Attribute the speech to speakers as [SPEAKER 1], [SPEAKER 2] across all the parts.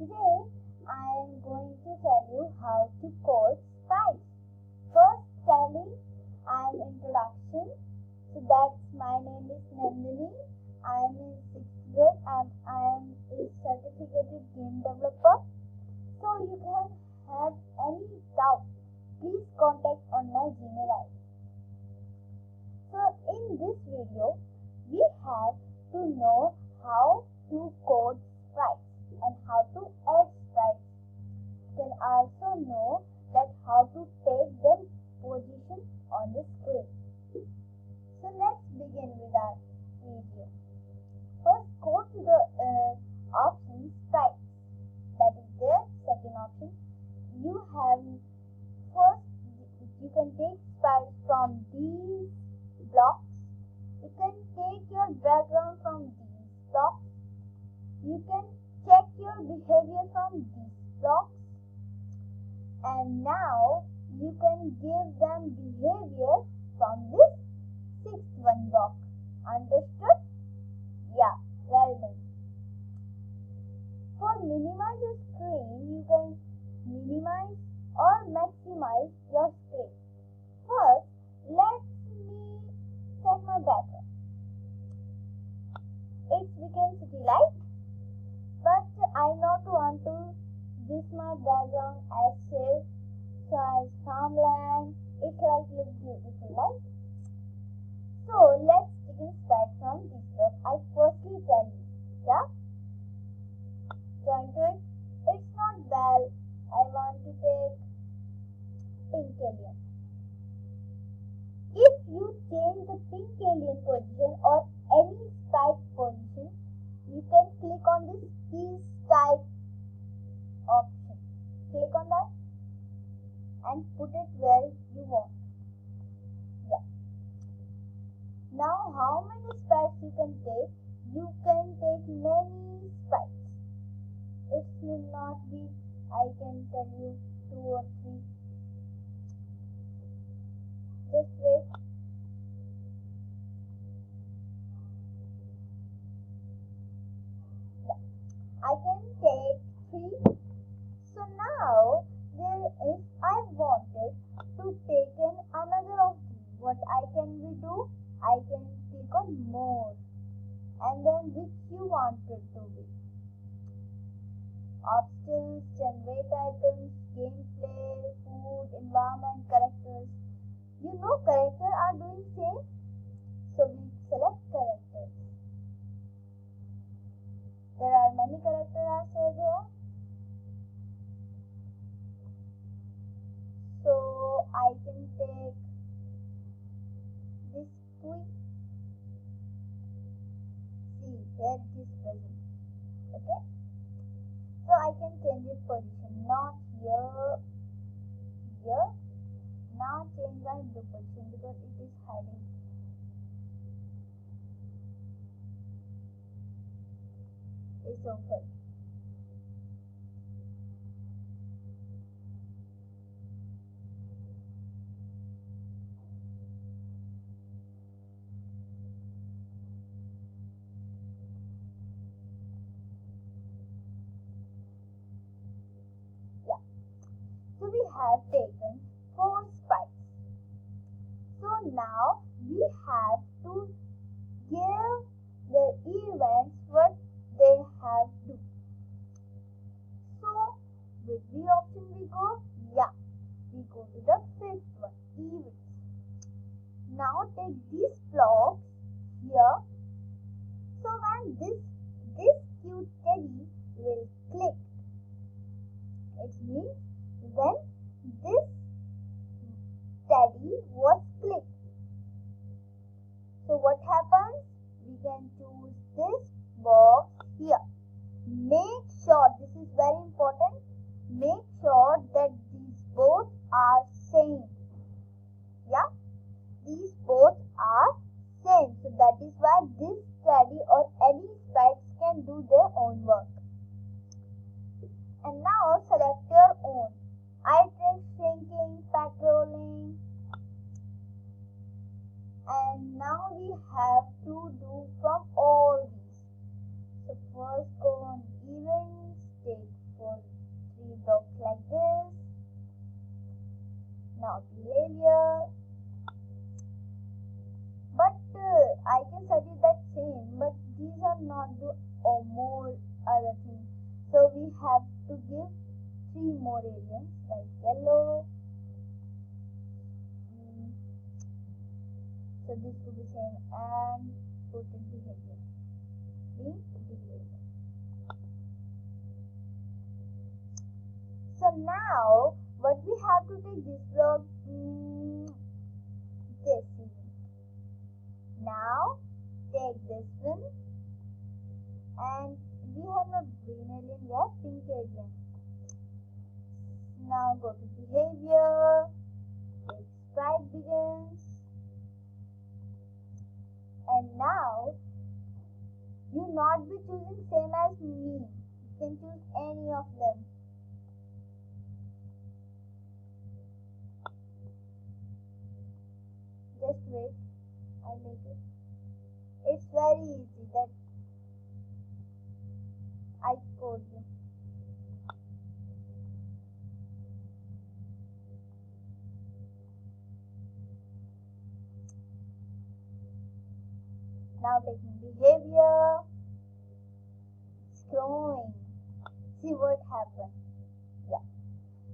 [SPEAKER 1] Today I am going to tell you how to code sprites. First telling I am introduction. So that's my name is Nandini. I am in 6th grade and I am a certificated game developer. So you can have any doubt, please contact on my Gmail ID. So in this video we have to know how to code sprites and how to add sprites. You can also know that how to take them position on the screen. So let's begin with our video. First go to the option sprites. That is the second option. You have first you can take sprites from these blocks. You can take your background from these blocks. You can check your behavior from these blocks, and now you can give them behavior from this sixth one block. Understood? Yeah, well done. For minimize your screen, you can minimize or maximize your screen. First, let me check my background. It's become city light, but I not want to this my background as safe, so as farmland. It like look beautiful, right? So let's begin sprite from this block. I firstly tell you, yeah, join to it. It's not bell. I want to take pink alien. If you change the pink alien position or any sprite position, you can click on this keys type option. Click on that and put it where you want. Yeah. Now how many sprites you can take? You can take many sprites. It will not be, I can tell you 2 or 3. Just wait. Yeah. I can take 3. So now if I wanted to take in another of these, what I can do? I can click on more and then which you wanted to be. Obstacles, generate items, gameplay, food, environment, characters. You know characters are doing same. So we select characters. There are many characters are there. So I can take this quick. See, here it is present. Okay. So I can change its position. Not here. Here. Now change my blue position because it is hiding. It's over. So we have taken 4 sprites. So now we have to give the events what they have to do. So with the option we go? Yeah, we go to the 5th one, events. Now take these blocks here. So when this cute teddy will click, it means when this teddy was clicked. So what happens? We can choose this box here. Make sure, this is very important, make sure that these both are same. Yeah, these both are same. So that is why this teddy or any sprites can do their own work. And now select your own. Iterate, shrinking, patrolling, and now we have to do from all these. So first go on events, take cannot do more other things. So we have to give 3 more aliens like yellow. So this could be same and put in behavior. Behavior. So now what we have to take this block, this even. Now take this one, and we have not green alien, we have pink alien. Now go to behavior, take sprite begins, and now you not be choosing same as me. You can choose any of them. Just wait, I'll make it. It's very easy, that I code you. Now taking behavior, scrolling. See what happened. Yeah.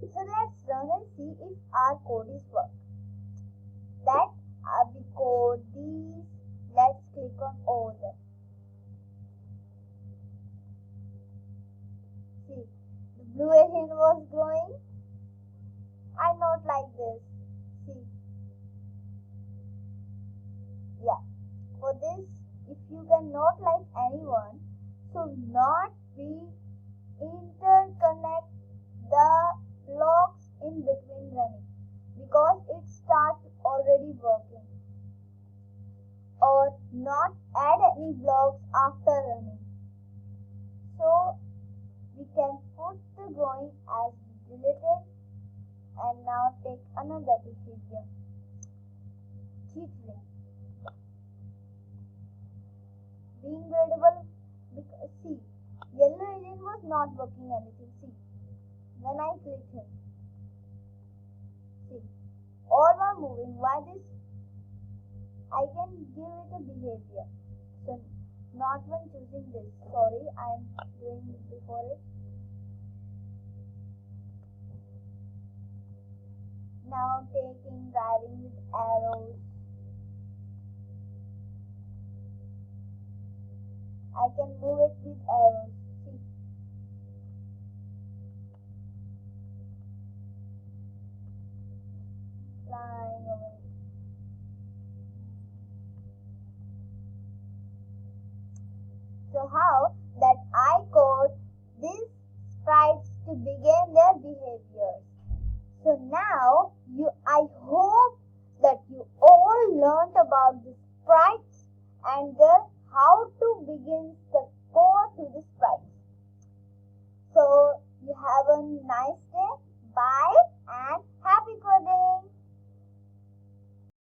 [SPEAKER 1] So let's run and see if our code is work. That we code these. Let's click on all them. See, the blue alien was growing. I not like this. See. Yeah. For this, if you cannot like anyone, so not we interconnect the blocks in between running, because it starts already working, or not add any blocks after running. So we can put the growing as deleted, and now take another behavior, cheating. Being gradable, because see, yellow alien was not working anything. See, when I click him, see, all were moving. Why this? I can give it a behavior. So not when choosing this. Sorry, I am doing before it. Now taking driving with arrows. I can move it with arrows. See. Flying over it. So how that I code these sprites to begin their behaviors. So now I hope that you all learned about the sprites and their how to begin